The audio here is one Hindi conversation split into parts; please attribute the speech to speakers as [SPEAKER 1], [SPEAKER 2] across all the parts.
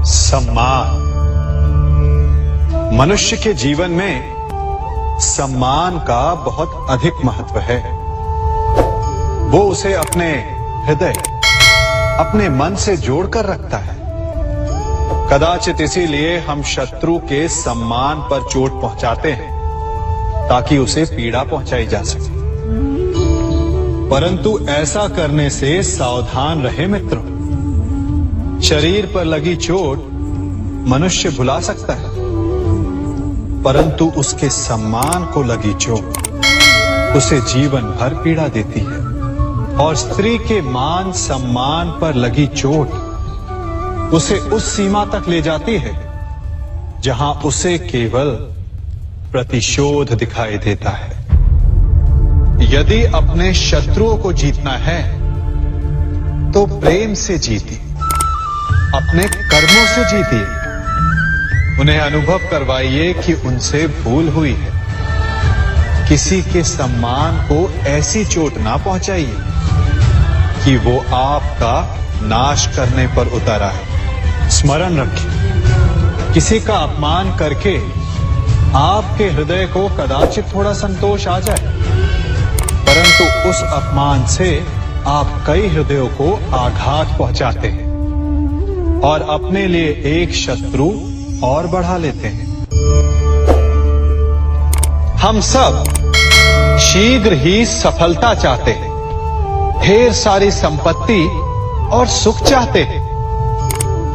[SPEAKER 1] सम्मान। मनुष्य के जीवन में सम्मान का बहुत अधिक महत्व है। वो उसे अपने हृदय, अपने मन से जोड़कर रखता है। कदाचित इसीलिए हम शत्रु के सम्मान पर चोट पहुंचाते हैं ताकि उसे पीड़ा पहुंचाई जा सके। परंतु ऐसा करने से सावधान रहे मित्रों। शरीर पर लगी चोट मनुष्य भुला सकता है, परंतु उसके सम्मान को लगी चोट उसे जीवन भर पीड़ा देती है। और स्त्री के मान सम्मान पर लगी चोट उसे उस सीमा तक ले जाती है जहां उसे केवल प्रतिशोध दिखाई देता है। यदि अपने शत्रुओं को जीतना है तो प्रेम से जीतिए, अपने कर्मों से जीतिए। उन्हें अनुभव करवाइए कि उनसे भूल हुई है। किसी के सम्मान को ऐसी चोट ना पहुंचाइए कि वो आपका नाश करने पर उतर आए। स्मरण रखिए, किसी का अपमान करके आपके हृदय को कदाचित थोड़ा संतोष आ जाए, परंतु उस अपमान से आप कई हृदयों को आघात पहुंचाते हैं और अपने लिए एक शत्रु और बढ़ा लेते हैं। हम सब शीघ्र ही सफलता चाहते हैं, ढेर सारी संपत्ति और सुख चाहते हैं,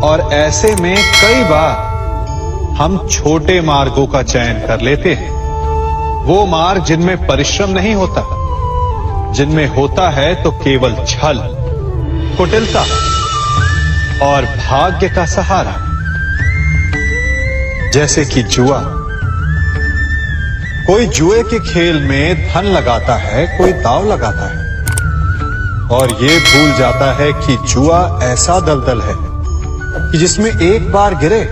[SPEAKER 1] और ऐसे में कई बार हम छोटे मार्गों का चयन कर लेते हैं। वो मार्ग जिनमें परिश्रम नहीं होता, जिनमें होता है तो केवल छल, कुटिलता और भाग्य का सहारा। जैसे कि जुआ। कोई जुए के खेल में धन लगाता है, कोई दांव लगाता है और ये भूल जाता है कि जुआ ऐसा दलदल है कि जिसमें एक बार गिरे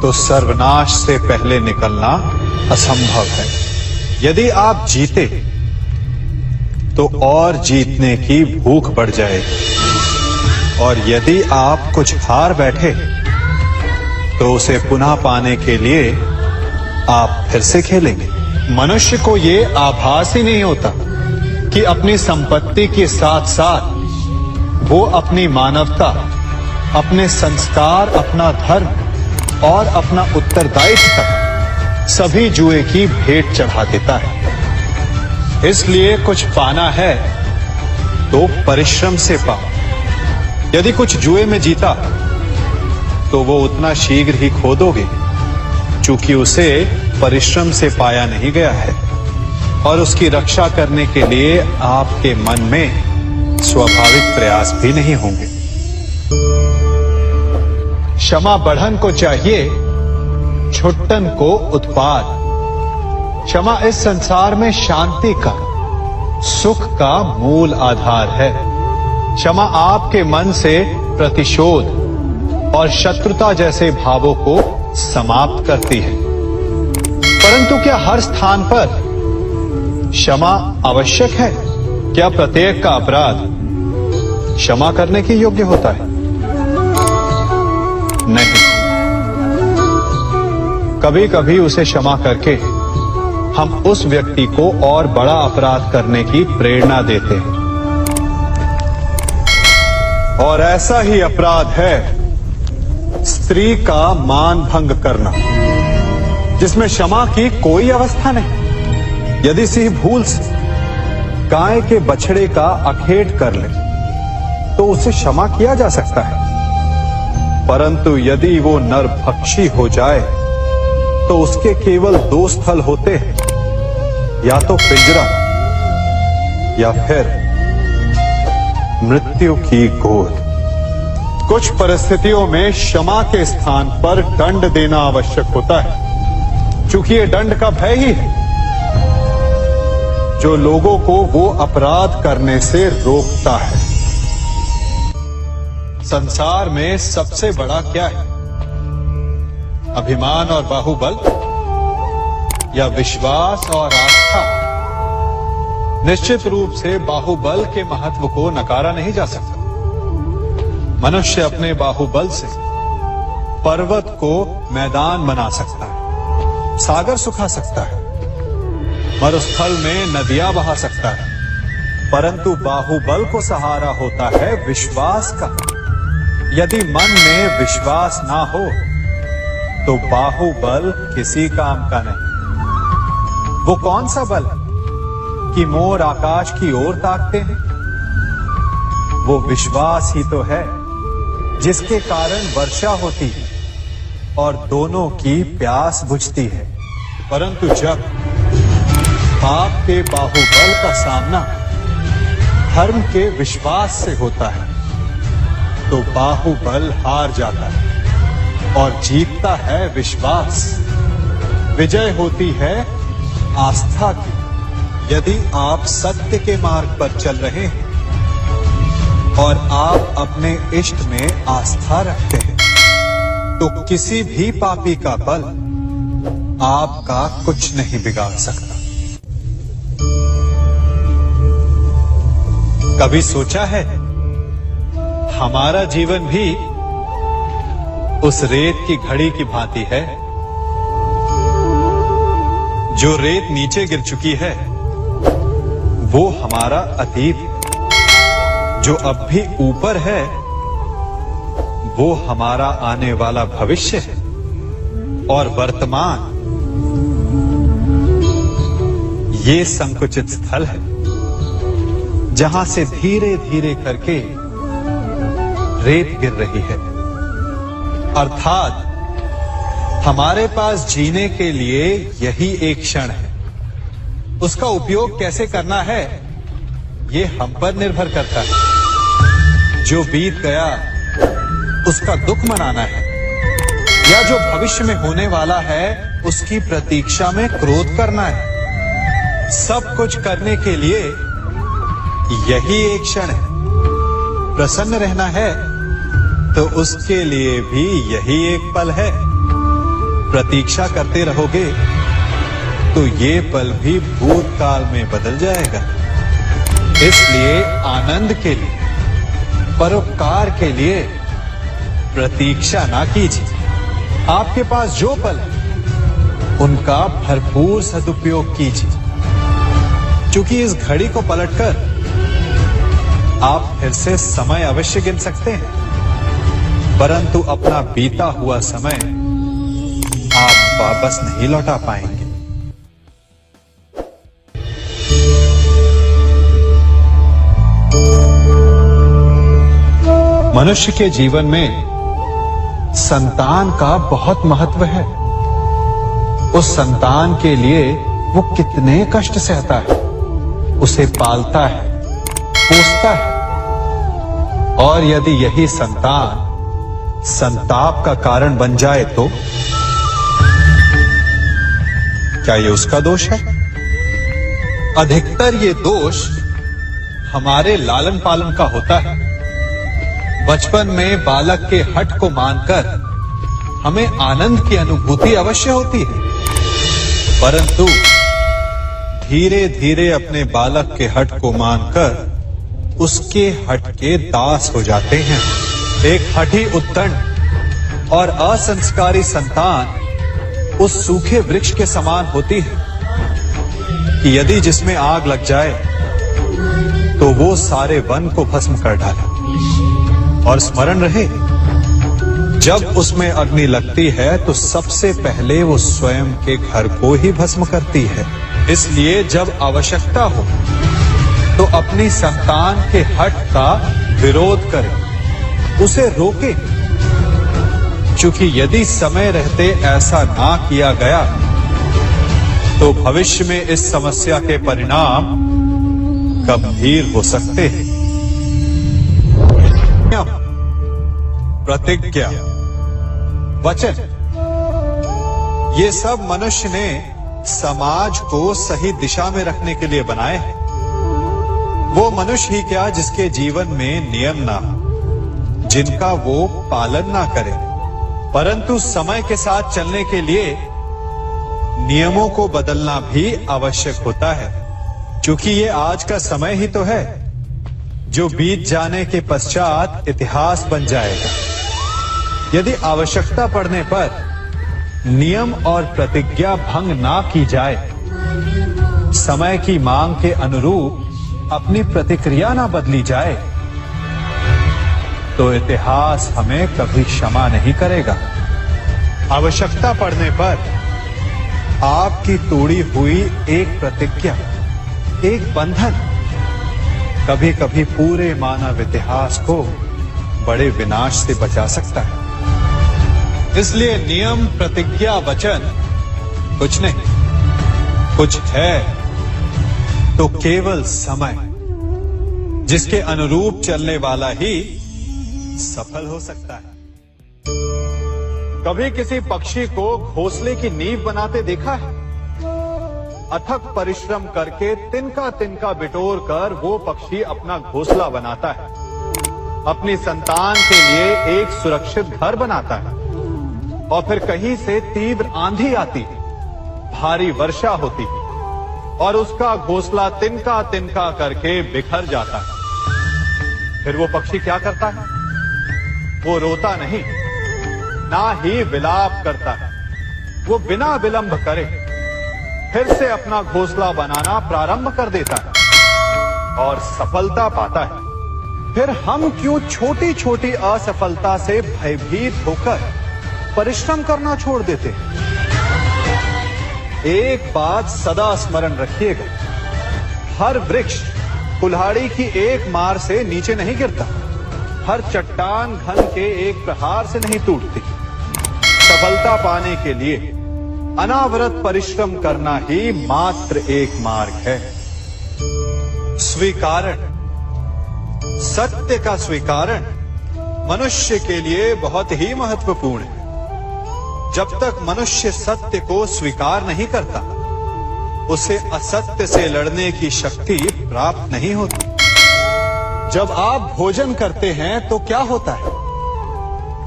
[SPEAKER 1] तो सर्वनाश से पहले निकलना असंभव है। यदि आप जीते तो और जीतने की भूख बढ़ जाएगी, और यदि आप कुछ हार बैठे तो उसे पुनः पाने के लिए आप फिर से खेलेंगे। मनुष्य को ये आभास ही नहीं होता कि अपनी संपत्ति के साथ साथ वो अपनी मानवता, अपने संस्कार, अपना धर्म और अपना उत्तरदायित्व तक सभी जुए की भेंट चढ़ा देता है। इसलिए कुछ पाना है तो परिश्रम से पाओ। यदि कुछ जुए में जीता तो वो उतना शीघ्र ही खो दोगे, चूंकि उसे परिश्रम से पाया नहीं गया है, और उसकी रक्षा करने के लिए आपके मन में स्वाभाविक प्रयास भी नहीं होंगे। क्षमा बढ़न को चाहिए, छुट्टन को उत्पाद। क्षमा इस संसार में शांति का, सुख का मूल आधार है। क्षमा आपके मन से प्रतिशोध और शत्रुता जैसे भावों को समाप्त करती है। परंतु क्या हर स्थान पर क्षमा आवश्यक है? क्या प्रत्येक का अपराध क्षमा करने के योग्य होता है? नहीं। कभी कभी उसे क्षमा करके हम उस व्यक्ति को और बड़ा अपराध करने की प्रेरणा देते हैं, और ऐसा ही अपराध है स्त्री का मान भंग करना, जिसमें क्षमा की कोई अवस्था नहीं। यदि सिंह भूल से गाय के बछड़े का अखेट कर ले तो उसे क्षमा किया जा सकता है, परंतु यदि वो नरभक्षी हो जाए तो उसके केवल दो स्थल होते हैं, या तो पिंजरा या फिर मृत्यु की गोद। कुछ परिस्थितियों में क्षमा के स्थान पर दंड देना आवश्यक होता है, क्योंकि ये दंड का भय ही है जो लोगों को वो अपराध करने से रोकता है। संसार में सबसे बड़ा क्या है? अभिमान और बाहुबल, या विश्वास और आस्था? निश्चित रूप से बाहुबल के महत्व को नकारा नहीं जा सकता। मनुष्य अपने बाहुबल से पर्वत को मैदान बना सकता है, सागर सुखा सकता है, मरुस्थल में नदियां बहा सकता है, परंतु बाहुबल को सहारा होता है विश्वास का। यदि मन में विश्वास ना हो तो बाहुबल किसी काम का नहीं। वो कौन सा बल कि मोर आकाश की ओर ताकते हैं? वो विश्वास ही तो है जिसके कारण वर्षा होती है और दोनों की प्यास बुझती है। परंतु जब पाप के बाहुबल का सामना धर्म के विश्वास से होता है तो बाहुबल हार जाता है और जीतता है विश्वास। विजय होती है आस्था की। यदि आप सत्य के मार्ग पर चल रहे हैं और आप अपने इष्ट में आस्था रखते हैं तो किसी भी पापी का बल आपका कुछ नहीं बिगाड़ सकता। कभी सोचा है हमारा जीवन भी उस रेत की घड़ी की भांति है? जो रेत नीचे गिर चुकी है वो हमारा अतीत, जो अब भी ऊपर है वो हमारा आने वाला भविष्य है, और वर्तमान ये संकुचित स्थल है जहां से धीरे धीरे करके रेत गिर रही है। अर्थात हमारे पास जीने के लिए यही एक क्षण है। उसका उपयोग कैसे करना है ये हम पर निर्भर करता है। जो बीत गया उसका दुख मनाना है या जो भविष्य में होने वाला है उसकी प्रतीक्षा में क्रोध करना है। सब कुछ करने के लिए यही एक क्षण है। प्रसन्न रहना है तो उसके लिए भी यही एक पल है। प्रतीक्षा करते रहोगे तो ये पल भी भूतकाल में बदल जाएगा। इसलिए आनंद के लिए, परोपकार के लिए प्रतीक्षा ना कीजिए। आपके पास जो पल है उनका भरपूर सदुपयोग कीजिए, क्योंकि इस घड़ी को पलटकर आप फिर से समय अवश्य गिन सकते हैं, परंतु अपना बीता हुआ समय आप वापस नहीं लौटा पाएंगे। मनुष्य के जीवन में संतान का बहुत महत्व है। उस संतान के लिए वो कितने कष्ट सहता है, उसे पालता है, पोसता है, और यदि यही संतान संताप का कारण बन जाए तो क्या ये उसका दोष है? अधिकतर ये दोष हमारे लालन पालन का होता है। बचपन में बालक के हठ को मानकर हमें आनंद की अनुभूति अवश्य होती है, परंतु धीरे धीरे अपने बालक के हठ को मानकर उसके हठ के दास हो जाते हैं। एक हठी उद्दंड और असंस्कारी संतान उस सूखे वृक्ष के समान होती है कि यदि जिसमें आग लग जाए तो वो सारे वन को भस्म कर डाले। और स्मरण रहे, जब उसमें अग्नि लगती है तो सबसे पहले वो स्वयं के घर को ही भस्म करती है। इसलिए जब आवश्यकता हो तो अपनी संतान के हठ का विरोध करें, उसे रोके, क्योंकि यदि समय रहते ऐसा ना किया गया तो भविष्य में इस समस्या के परिणाम गंभीर हो सकते हैं। प्रतिज्ञा, वचन, ये सब मनुष्य ने समाज को सही दिशा में रखने के लिए बनाए हैं। वो मनुष्य ही क्या जिसके जीवन में नियम ना हो, जिनका वो पालन ना करे, परंतु समय के साथ चलने के लिए नियमों को बदलना भी आवश्यक होता है, क्योंकि ये आज का समय ही तो है जो बीत जाने के पश्चात इतिहास बन जाएगा। यदि आवश्यकता पड़ने पर नियम और प्रतिज्ञा भंग ना की जाए, समय की मांग के अनुरूप अपनी प्रतिक्रिया ना बदली जाए, तो इतिहास हमें कभी क्षमा नहीं करेगा। आवश्यकता पड़ने पर आपकी तोड़ी हुई एक प्रतिज्ञा, एक बंधन कभी कभी पूरे मानव इतिहास को बड़े विनाश से बचा सकता है। इसलिए नियम, प्रतिज्ञा, वचन कुछ नहीं, कुछ है तो केवल समय, जिसके अनुरूप चलने वाला ही सफल हो सकता है। कभी किसी पक्षी को घोंसले की नींव बनाते देखा है? अथक परिश्रम करके तिनका तिनका बिटोर कर वो पक्षी अपना घोंसला बनाता है, अपनी संतान के लिए एक सुरक्षित घर बनाता है। और फिर कहीं से तीव्र आंधी आती है, भारी वर्षा होती है और उसका घोंसला तिनका तिनका करके बिखर जाता है। फिर वो पक्षी क्या करता है? वो रोता नहीं, ना ही विलाप करता है। वो बिना विलंब करे फिर से अपना घोंसला बनाना प्रारंभ कर देता है और सफलता पाता है। फिर हम क्यों छोटी छोटी असफलता से भयभीत होकर परिश्रम करना छोड़ देते हैं? एक बात सदा स्मरण रखिएगा, हर वृक्ष कुल्हाड़ी की एक मार से नीचे नहीं गिरता, हर चट्टान घन के एक प्रहार से नहीं टूटती। सफलता पाने के लिए अनावरत परिश्रम करना ही मात्र एक मार्ग है। स्वीकारण, सत्य का स्वीकारण मनुष्य के लिए बहुत ही महत्वपूर्ण है। जब तक मनुष्य सत्य को स्वीकार नहीं करता, उसे असत्य से लड़ने की शक्ति प्राप्त नहीं होती। जब आप भोजन करते हैं तो क्या होता है?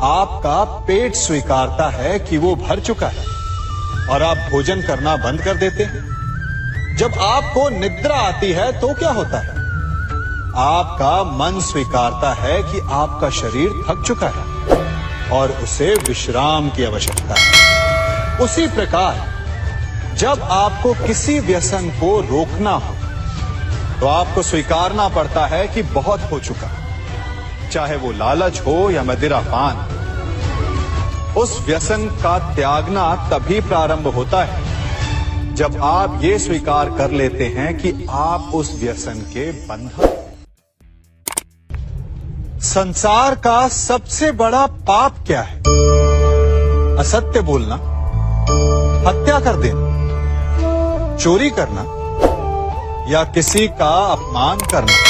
[SPEAKER 1] आपका पेट स्वीकारता है कि वो भर चुका है और आप भोजन करना बंद कर देते हैं। जब आपको निद्रा आती है तो क्या होता है? आपका मन स्वीकारता है कि आपका शरीर थक चुका है और उसे विश्राम की आवश्यकता है। उसी प्रकार जब आपको किसी व्यसन को रोकना हो तो आपको स्वीकारना पड़ता है कि बहुत हो चुका, चाहे वो लालच हो या मदिरापान। उस व्यसन का त्यागना तभी प्रारंभ होता है जब आप ये स्वीकार कर लेते हैं कि आप उस व्यसन के बंधक। संसार का सबसे बड़ा पाप क्या है? असत्य बोलना, हत्या कर देना, चोरी करना या किसी का अपमान करना।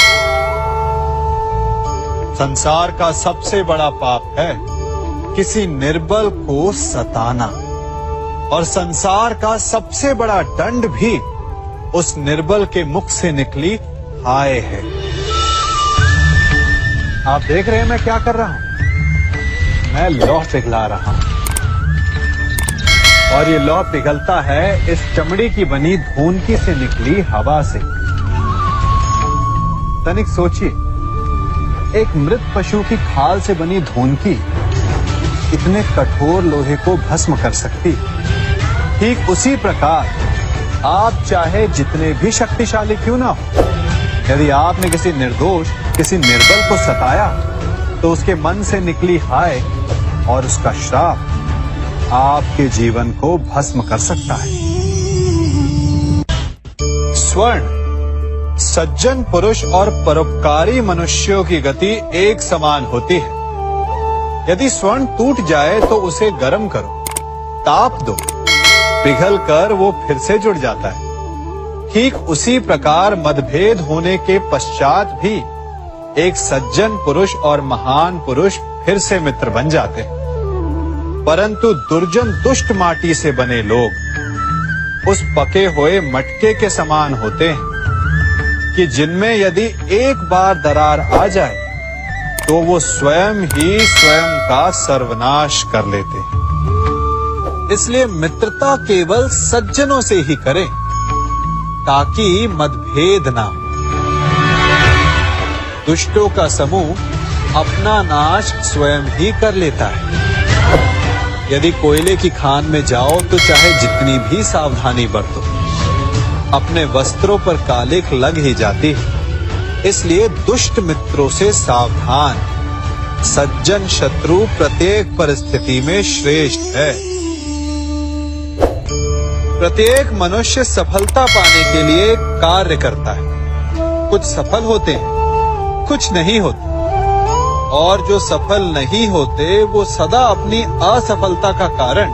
[SPEAKER 1] संसार का सबसे बड़ा पाप है किसी निर्बल को सताना, और संसार का सबसे बड़ा दंड भी उस निर्बल के मुख से निकली हाय है। आप देख रहे हैं मैं क्या कर रहा हूं? मैं लौह पिघला रहा हूं और ये लौह पिघलता है इस चमड़ी की बनी धूनकी से निकली हवा से। तनिक सोचिए, एक मृत पशु की खाल से बनी धूनकी इतने कठोर लोहे को भस्म कर सकती। ठीक उसी प्रकार आप चाहे जितने भी शक्तिशाली क्यों ना हो, यदि आपने किसी निर्दोष, किसी निर्बल को सताया तो उसके मन से निकली हाय और उसका श्राप आपके जीवन को भस्म कर सकता है। स्वर्ण, सज्जन पुरुष और परोपकारी मनुष्यों की गति एक समान होती है। यदि स्वर्ण टूट जाए तो उसे गर्म करो, ताप दो, पिघल कर वो फिर से जुड़ जाता है। ठीक उसी प्रकार मतभेद होने के पश्चात भी एक सज्जन पुरुष और महान पुरुष फिर से मित्र बन जाते हैं। परंतु दुर्जन दुष्ट माटी से बने लोग उस पके हुए मटके के समान होते हैं कि जिनमें यदि एक बार दरार आ जाए तो वो स्वयं ही स्वयं का सर्वनाश कर लेते हैं। इसलिए मित्रता केवल सज्जनों से ही करें ताकि मतभेद ना हो। दुष्टों का समूह अपना नाश स्वयं ही कर लेता है। यदि कोयले की खान में जाओ तो चाहे जितनी भी सावधानी बरतो, अपने वस्त्रों पर कालिख लग ही जाती है। इसलिए दुष्ट मित्रों से सावधान, सज्जन शत्रु प्रत्येक परिस्थिति में श्रेष्ठ है। प्रत्येक मनुष्य सफलता पाने के लिए कार्य करता है। कुछ सफल होते हैं, कुछ नहीं होते, और जो सफल नहीं होते वो सदा अपनी असफलता का कारण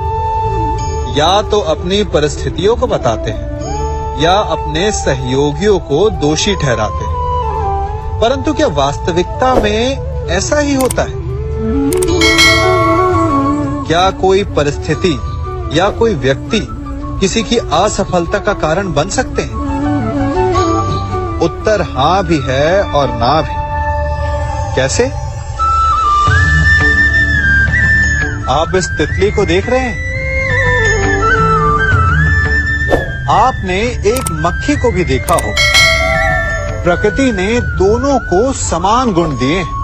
[SPEAKER 1] या तो अपनी परिस्थितियों को बताते हैं या अपने सहयोगियों को दोषी ठहराते हैं। परंतु क्या वास्तविकता में ऐसा ही होता है? क्या कोई परिस्थिति या कोई व्यक्ति किसी की असफलता का कारण बन सकते हैं? उत्तर हां भी है और ना भी। कैसे? आप इस तितली को देख रहे हैं? आपने एक मक्खी को भी देखा हो। प्रकृति ने दोनों को समान गुण दिए हैं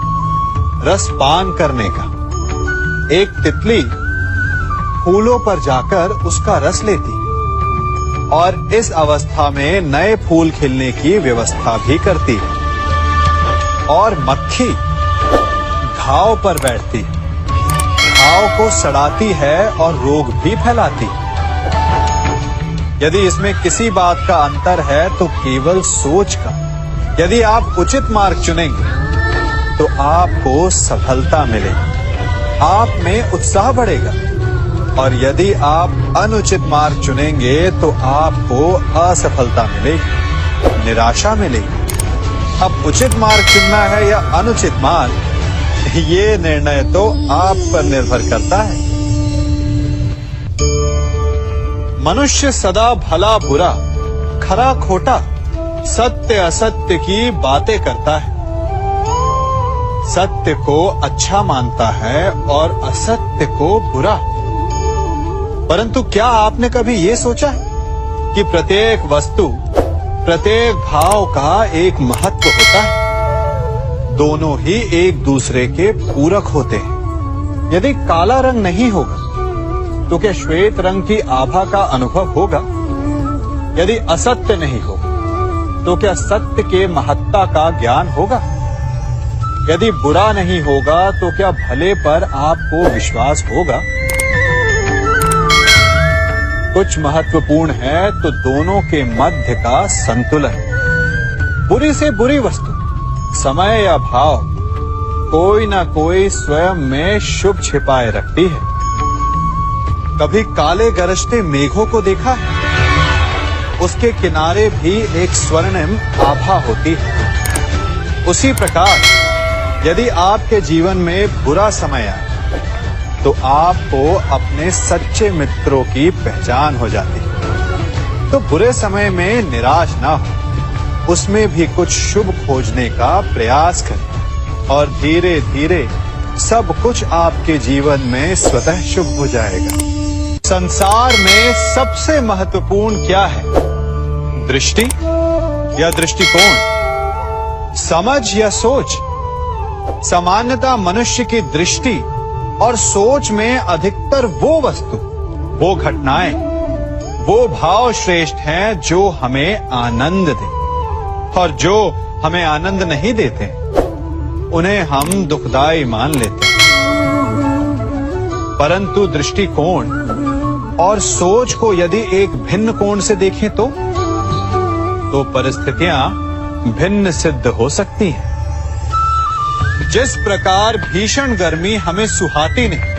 [SPEAKER 1] रस पान करने का। एक तितली फूलों पर जाकर उसका रस लेती है और इस अवस्था में नए फूल खिलने की व्यवस्था भी करती है। और मक्खी घाव पर बैठती है, घाव को सड़ाती है और रोग भी फैलाती है। यदि इसमें किसी बात का अंतर है तो केवल सोच का। यदि आप उचित मार्ग चुनेंगे तो आपको सफलता मिलेगी, आप में उत्साह बढ़ेगा। और यदि आप अनुचित मार्ग चुनेंगे तो आपको असफलता मिलेगी, निराशा मिलेगी। अब उचित मार्ग चुनना है या अनुचित मार्ग, ये निर्णय तो आप पर निर्भर करता है। मनुष्य सदा भला बुरा, खरा खोटा, सत्य असत्य की बातें करता है। सत्य को अच्छा मानता है और असत्य को बुरा। परंतु क्या आपने कभी ये सोचा है कि प्रत्येक वस्तु, प्रत्येक भाव का एक महत्व होता है? दोनों ही एक दूसरे के पूरक होते हैं। यदि काला रंग नहीं होगा तो क्या श्वेत रंग की आभा का अनुभव होगा? यदि असत्य नहीं होगा तो क्या सत्य के महत्ता का ज्ञान होगा? यदि बुरा नहीं होगा तो क्या भले पर आपको विश्वास होगा? कुछ महत्वपूर्ण है तो दोनों के मध्य का संतुलन। बुरी से बुरी वस्तु, समय या भाव, कोई ना कोई स्वयं में शुभ छिपाए रखती है। कभी काले गरजते मेघों को देखा है? उसके किनारे भी एक स्वर्णिम आभा होती है। उसी प्रकार यदि आपके जीवन में बुरा समय आए तो आपको अपने सच्चे मित्रों की पहचान हो जाती है। तो बुरे समय में निराश ना हो, उसमें भी कुछ शुभ खोजने का प्रयास करें और धीरे धीरे सब कुछ आपके जीवन में स्वतः शुभ हो जाएगा। संसार में सबसे महत्वपूर्ण क्या है? दृष्टि या दृष्टिकोण, समझ या सोच? सामान्यतः मनुष्य की दृष्टि और सोच में अधिकतर वो वस्तु, वो घटनाएं, वो भाव श्रेष्ठ हैं जो हमें आनंद दें, और जो हमें आनंद नहीं देते उन्हें हम दुखदाई मान लेते हैं। परंतु दृष्टिकोण और सोच को यदि एक भिन्न कोण से देखें तो परिस्थितियां भिन्न सिद्ध हो सकती हैं। जिस प्रकार भीषण गर्मी हमें सुहाती नहीं,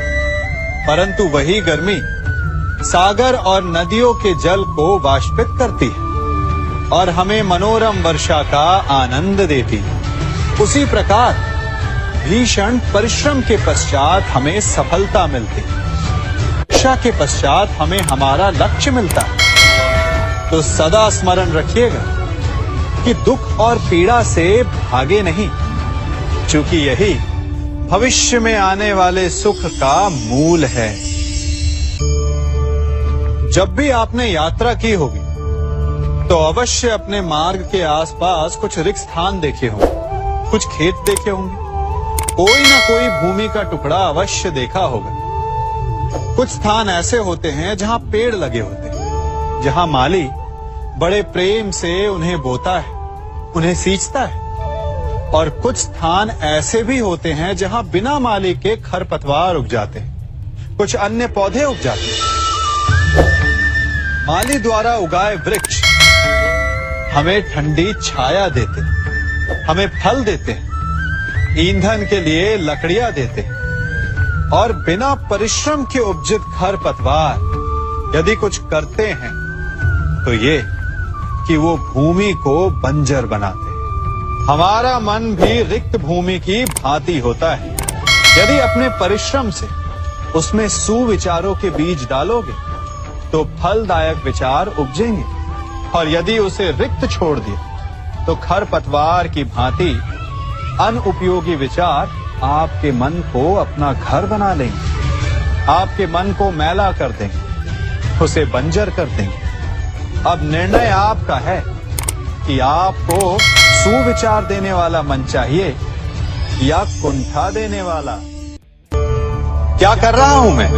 [SPEAKER 1] परंतु वही गर्मी सागर और नदियों के जल को वाष्पित करती है और हमें मनोरम वर्षा का आनंद देती है, उसी प्रकार भीषण परिश्रम के पश्चात हमें सफलता मिलती है, इच्छा के पश्चात हमें हमारा लक्ष्य मिलता है। तो सदा स्मरण रखिएगा कि दुख और पीड़ा से भागे नहीं, क्योंकि यही भविष्य में आने वाले सुख का मूल है। जब भी आपने यात्रा की होगी तो अवश्य अपने मार्ग के आसपास कुछ रिक्त स्थान देखे होंगे, कुछ खेत देखे होंगे, कोई ना कोई भूमि का टुकड़ा अवश्य देखा होगा। कुछ स्थान ऐसे होते हैं जहां पेड़ लगे होते हैं, जहां माली बड़े प्रेम से उन्हें बोता है, उन्हें सींचता है। और कुछ स्थान ऐसे भी होते हैं जहां बिना माली के खरपतवार उग जाते हैं, कुछ अन्य पौधे उग जाते हैं। माली द्वारा उगाए वृक्ष हमें ठंडी छाया देते हैं, हमें फल देते हैं, ईंधन के लिए लकड़ियां देते हैं। और बिना परिश्रम के उपजित खरपतवार यदि कुछ करते हैं तो ये कि वो भूमि को बंजर बनाते हैं। हमारा मन भी रिक्त भूमि की भांति होता है। यदि अपने परिश्रम से उसमें सुविचारों के बीज डालोगे तो फलदायक विचार उपजेंगे, और यदि उसे रिक्त छोड़ दिया तो खरपतवार की भांति अनुपयोगी विचार आपके मन को अपना घर बना लेंगे, आपके मन को मैला कर देंगे, उसे बंजर कर देंगे। अब निर्णय आपका है कि आपको सुविचार देने वाला मन चाहिए या कुंठा देने वाला। क्या कर रहा हूं मैं?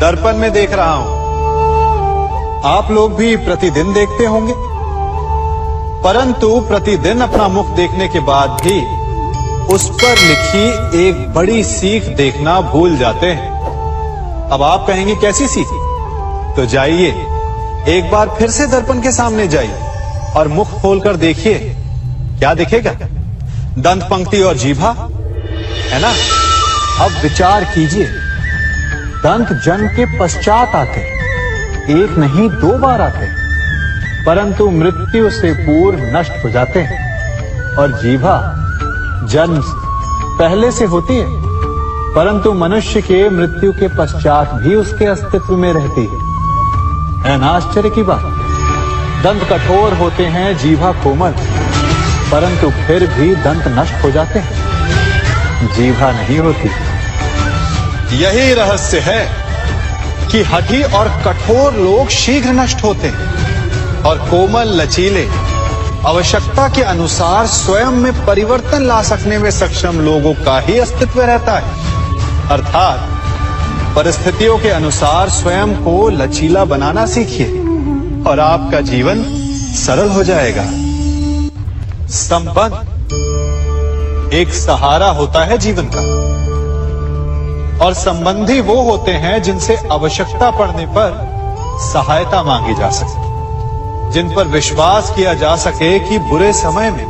[SPEAKER 1] दर्पण में देख रहा हूं। आप लोग भी प्रतिदिन देखते होंगे, परंतु प्रतिदिन अपना मुख देखने के बाद भी उस पर लिखी एक बड़ी सीख देखना भूल जाते हैं। अब आप कहेंगे कैसी सीख? तो जाइए एक बार फिर से दर्पण के सामने जाइए और मुख खोलकर देखिए, क्या दिखेगा? दंत पंक्ति और जीभा, है ना? अब विचार कीजिए, दंत जन्म के पश्चात आते, एक नहीं 2 बार आते, परंतु मृत्यु से पूर्व नष्ट हो जाते हैं। और जीभा जन्म पहले से होती है, परंतु मनुष्य के मृत्यु के पश्चात भी उसके अस्तित्व में रहती है ना? आश्चर्य की बात। दंत कठोर होते हैं, जीभा कोमल, परंतु फिर भी दंत नष्ट हो जाते हैं, जीभा नहीं होती। यही रहस्य है कि हठी और कठोर लोग शीघ्र नष्ट होते हैं, और कोमल लचीले आवश्यकता के अनुसार स्वयं में परिवर्तन ला सकने में सक्षम लोगों का ही अस्तित्व रहता है। अर्थात परिस्थितियों के अनुसार स्वयं को लचीला बनाना सीखिए और आपका जीवन सरल हो जाएगा। संबंध एक सहारा होता है जीवन का, और संबंधी वो होते हैं जिनसे आवश्यकता पड़ने पर सहायता मांगी जा सके, जिन पर विश्वास किया जा सके कि बुरे समय में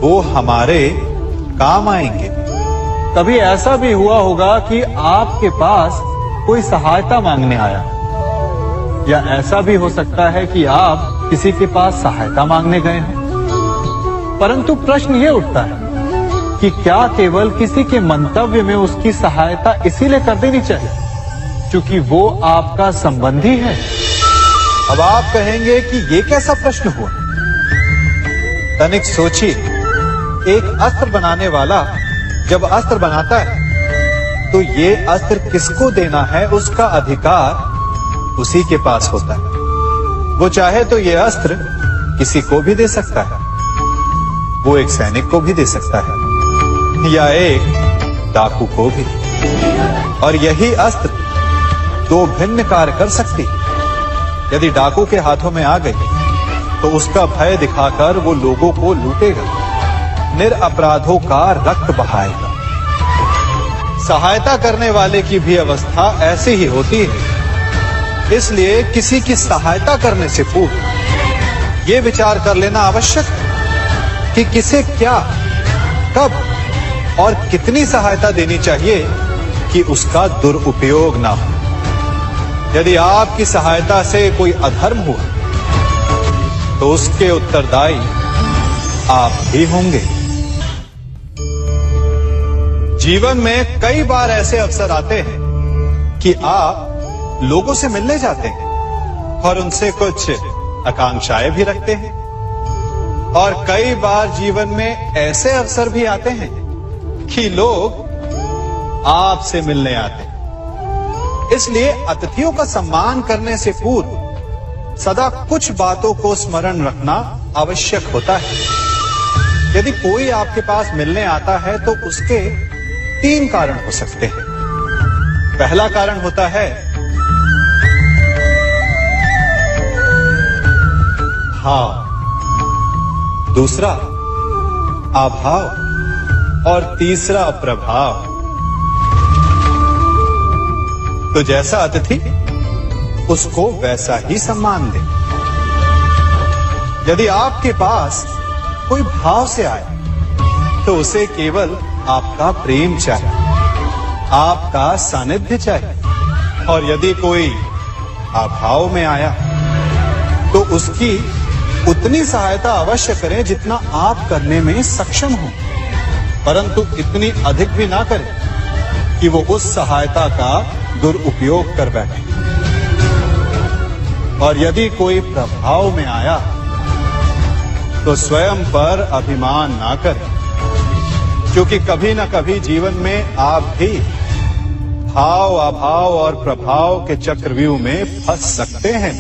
[SPEAKER 1] वो हमारे काम आएंगे। कभी ऐसा भी हुआ होगा कि आपके पास कोई सहायता मांगने आया, या ऐसा भी हो सकता है कि आप किसी के पास सहायता मांगने गए हों। परंतु प्रश्न ये उठता है कि क्या केवल किसी के मंतव्य में उसकी सहायता इसीलिए कर देनी चाहिए क्योंकि वो आपका संबंधी है? अब आप कहेंगे कि ये कैसा प्रश्न हुआ? तनिक सोचिए, एक अस्त्र बनाने वाला जब अस्त्र बनाता है तो ये अस्त्र किसको देना है उसका अधिकार उसी के पास होता है। वो चाहे तो ये अस्त्र किसी को भी दे सकता है, वो एक सैनिक को भी दे सकता है या एक डाकू को भी, और यही अस्त्र 2 भिन्न कार्य कर सकती है। यदि डाकू के हाथों में आ गई तो उसका भय दिखाकर वो लोगों को लूटेगा, निरपराधों का रक्त बहाएगा। सहायता करने वाले की भी अवस्था ऐसी ही होती है। इसलिए किसी की सहायता करने से पूर्व ये विचार कर लेना आवश्यक है कि किसे क्या, कब और कितनी सहायता देनी चाहिए कि उसका दुरुपयोग ना हो। यदि आपकी सहायता से कोई अधर्म हुआ तो उसके उत्तरदायी आप ही होंगे। जीवन में कई बार ऐसे अवसर आते हैं कि आप लोगों से मिलने जाते हैं और उनसे कुछ आकांक्षाएं भी रखते हैं, और कई बार जीवन में ऐसे अवसर भी आते हैं कि लोग आपसे मिलने आते हैं। इसलिए अतिथियों का सम्मान करने से पूर्व सदा कुछ बातों को स्मरण रखना आवश्यक होता है। यदि कोई आपके पास मिलने आता है तो उसके 3 कारण हो सकते हैं। पहला कारण होता है भाव, दूसरा अभाव और तीसरा प्रभाव। तो जैसा अतिथि उसको वैसा ही सम्मान दे। यदि आपके पास कोई भाव से आए तो उसे केवल आपका प्रेम चाहिए, आपका सानिध्य चाहिए। और यदि कोई अभाव में आया तो उसकी उतनी सहायता अवश्य करें जितना आप करने में सक्षम हो, परंतु इतनी अधिक भी ना करें कि वो उस सहायता का दुरुपयोग कर बैठे। और यदि कोई प्रभाव में आया तो स्वयं पर अभिमान ना करें, क्योंकि कभी ना कभी जीवन में आप भी भाव, अभाव और प्रभाव के चक्रव्यूह में फंस सकते हैं।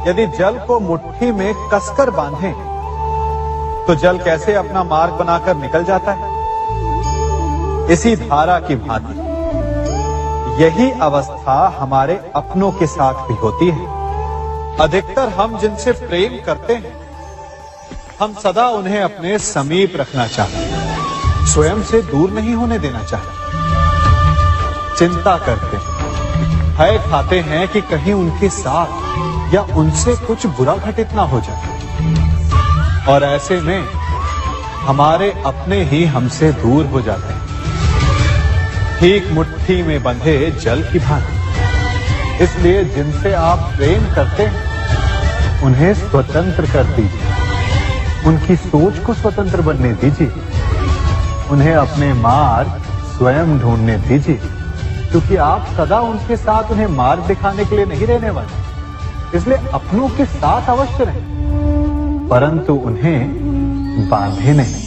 [SPEAKER 1] यदि जल को मुट्ठी में कसकर बांधें तो जल कैसे अपना मार्ग बनाकर निकल जाता है? इसी धारा की भांति यही अवस्था हमारे अपनों के साथ भी होती है। अधिकतर हम जिनसे प्रेम करते हैं, हम सदा उन्हें अपने समीप रखना चाहते हैं, स्वयं से दूर नहीं होने देना चाहते। चिंता करते हैं, भय खाते हैं कि कहीं उनके साथ या उनसे कुछ बुरा घटित ना हो जाए। और ऐसे में हमारे अपने ही हमसे दूर हो जाते हैं, ठीक मुट्ठी में बंधे जल की भांति। इसलिए जिनसे आप प्रेम करते हैं उन्हें स्वतंत्र कर दीजिए, उनकी सोच को स्वतंत्र बनने दीजिए, उन्हें अपने मार्ग स्वयं ढूंढने दीजिए, क्योंकि आप सदा उनके साथ उन्हें मार्ग दिखाने के लिए नहीं रहने वाले। इसलिए अपनों के साथ अवश्य रहें, परंतु उन्हें बांधे नहीं।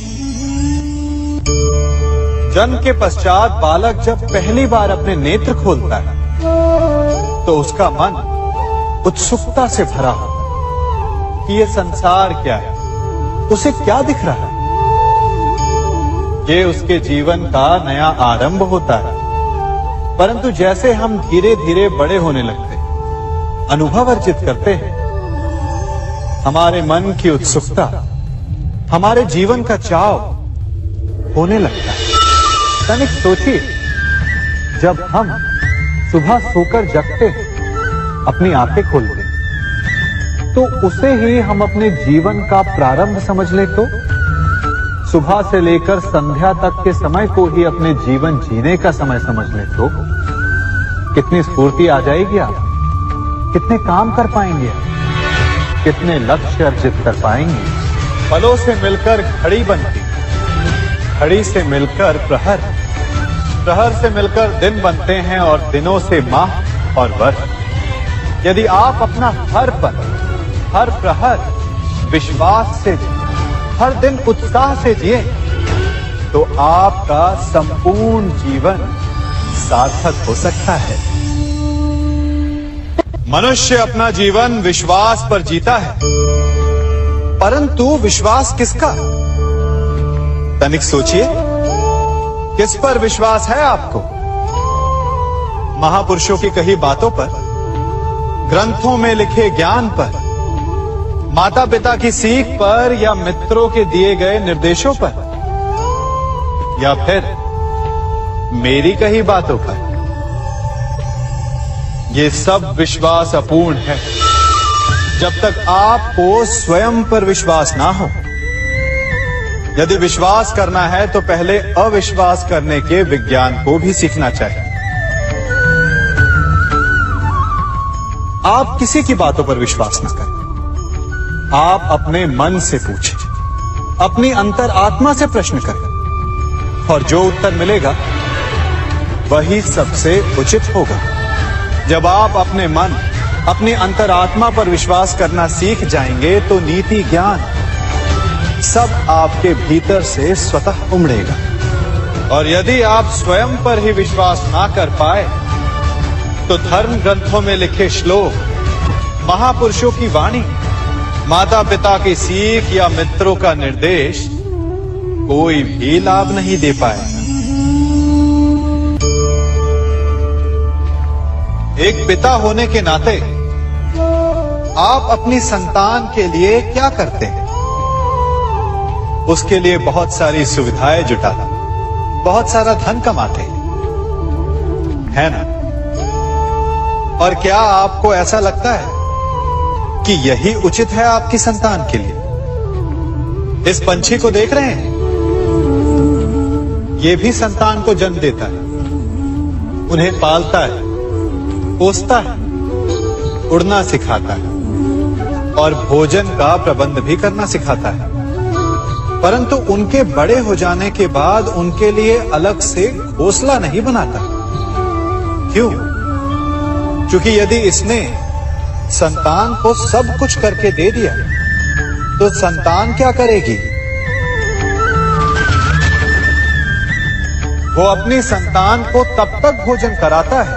[SPEAKER 1] जन्म के पश्चात बालक जब पहली बार अपने नेत्र खोलता है तो उसका मन उत्सुकता से भरा होता है कि ये संसार क्या है, उसे क्या दिख रहा है। ये उसके जीवन का नया आरंभ होता है। परंतु जैसे हम धीरे धीरे बड़े होने लगते हैं, अनुभव अर्जित करते हैं, हमारे मन की उत्सुकता, हमारे जीवन का चाव होने लगता है। तनिक सोचिए, जब हम सुबह सोकर जगते हैं, अपनी आंखें खोलते हैं, तो उसे ही हम अपने जीवन का प्रारंभ समझ ले तो सुबह से लेकर संध्या तक के समय को ही अपने जीवन जीने का समय समझ ले तो कितनी स्फूर्ति आ जाएगी। आप कितने काम कर पाएंगे, कितने लक्ष्य अर्जित कर पाएंगे। फलों से मिलकर घड़ी बनती, घड़ी से मिलकर प्रहर, प्रहर से मिलकर दिन बनते हैं और दिनों से माह और वर्ष। यदि आप अपना हर पल, हर प्रहर विश्वास से, हर दिन उत्साह से जिए तो आपका संपूर्ण जीवन सार्थक हो सकता है। मनुष्य अपना जीवन विश्वास पर जीता है, परंतु विश्वास किसका? तनिक सोचिए, किस पर विश्वास है आपको? महापुरुषों की कही बातों पर, ग्रंथों में लिखे ज्ञान पर, माता पिता की सीख पर, या मित्रों के दिए गए निर्देशों पर, या फिर मेरी कही बातों पर? ये सब विश्वास अपूर्ण है जब तक आपको स्वयं पर विश्वास ना हो। यदि विश्वास करना है तो पहले अविश्वास करने के विज्ञान को भी सीखना चाहिए। आप किसी की बातों पर विश्वास न करें, आप अपने मन से पूछें, अपनी अंतर आत्मा से प्रश्न करें, और जो उत्तर मिलेगा वही सबसे उचित होगा। जब आप अपने मन, अपनी अंतरात्मा पर विश्वास करना सीख जाएंगे तो नीति, ज्ञान सब आपके भीतर से स्वतः उमड़ेगा। और यदि आप स्वयं पर ही विश्वास ना कर पाए तो धर्म ग्रंथों में लिखे श्लोक, महापुरुषों की वाणी, माता पिता की सीख या मित्रों का निर्देश कोई भी लाभ नहीं दे पाएगा। एक पिता होने के नाते आप अपनी संतान के लिए क्या करते हैं? उसके लिए बहुत सारी सुविधाएं जुटाते, बहुत सारा धन कमाते है ना? और क्या आपको ऐसा लगता है कि यही उचित है आपकी संतान के लिए? इस पंछी को देख रहे हैं, ये भी संतान को जन्म देता है, उन्हें पालता है, पोसता है, उड़ना सिखाता है और भोजन का प्रबंध भी करना सिखाता है। परंतु उनके बड़े हो जाने के बाद उनके लिए अलग से घोंसला नहीं बनाता। क्यों? क्योंकि यदि इसने संतान को सब कुछ करके दे दिया तो संतान क्या करेगी? वो अपनी संतान को तब तक भोजन कराता है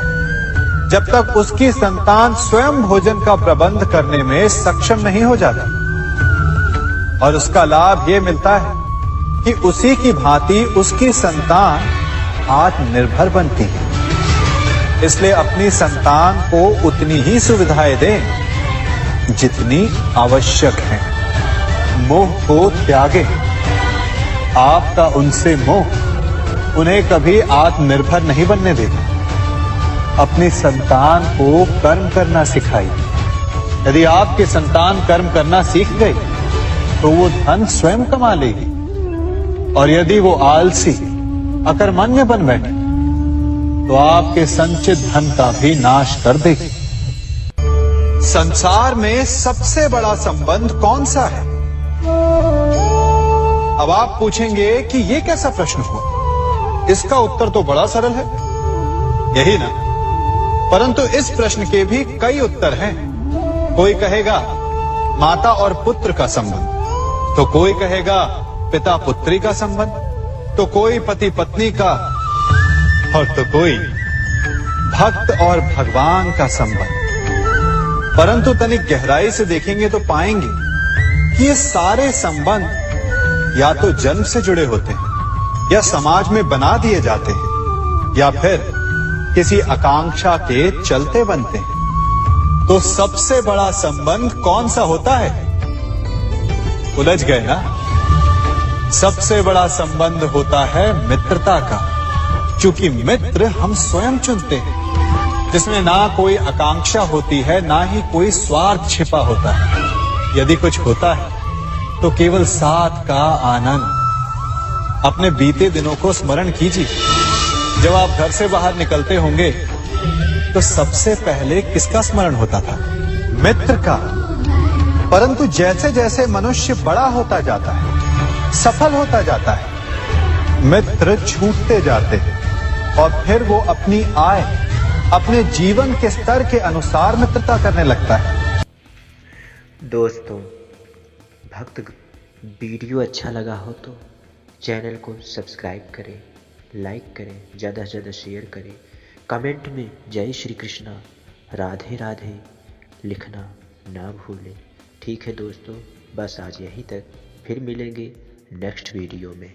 [SPEAKER 1] जब तक उसकी संतान स्वयं भोजन का प्रबंध करने में सक्षम नहीं हो जाती। और उसका लाभ ये मिलता है कि उसी की भांति उसकी संतान आत्मनिर्भर बनती है। इसलिए अपनी संतान को उतनी ही सुविधाएं दें जितनी आवश्यक है। मोह को त्यागें। आपका उनसे मोह उन्हें कभी आत्मनिर्भर नहीं बनने देगा। अपनी संतान को कर्म करना सिखाइए। यदि आपकी संतान कर्म करना सीख गई तो वो धन स्वयं कमा लेगी। और यदि वो आलसी, अकर्मण्य बन बैठे तो आपके संचित धन का भी नाश कर देगी। संसार में सबसे बड़ा संबंध कौन सा है? अब आप पूछेंगे कि ये कैसा प्रश्न हुआ? इसका उत्तर तो बड़ा सरल है, यही ना? परंतु इस प्रश्न के भी कई उत्तर हैं। कोई कहेगा माता और पुत्र का संबंध, तो कोई कहेगा पिता पुत्री का संबंध, तो कोई पति पत्नी का, और तो कोई भक्त और भगवान का संबंध। परंतु तनिक गहराई से देखेंगे तो पाएंगे कि ये सारे संबंध या तो जन्म से जुड़े होते हैं, या समाज में बना दिए जाते हैं, या फिर किसी आकांक्षा के चलते बनते हैं। तो सबसे बड़ा संबंध कौन सा होता है? उलझ गए ना? सबसे बड़ा संबंध होता है मित्रता का, क्योंकि मित्र हम स्वयं चुनते हैं, जिसमें ना कोई आकांक्षा होती है, ना ही कोई स्वार्थ छिपा होता है। यदि कुछ होता है तो केवल साथ का आनंद। अपने बीते दिनों को स्मरण कीजिए। जब आप घर से बाहर निकलते होंगे तो सबसे पहले किसका स्मरण होता था? मित्र का। परंतु जैसे जैसे मनुष्य बड़ा होता जाता है, सफल होता जाता है, मित्र छूटते जाते हैं और फिर वो अपनी आय, अपने जीवन के स्तर के अनुसार मित्रता करने लगता है।
[SPEAKER 2] दोस्तों, भक्त वीडियो अच्छा लगा हो तो चैनल को सब्सक्राइब करें, लाइक करें, ज़्यादा से ज़्यादा शेयर करें। कमेंट में जय श्री कृष्णा, राधे राधे लिखना ना भूलें। ठीक है दोस्तों, बस आज यहीं तक, फिर मिलेंगे नेक्स्ट वीडियो में।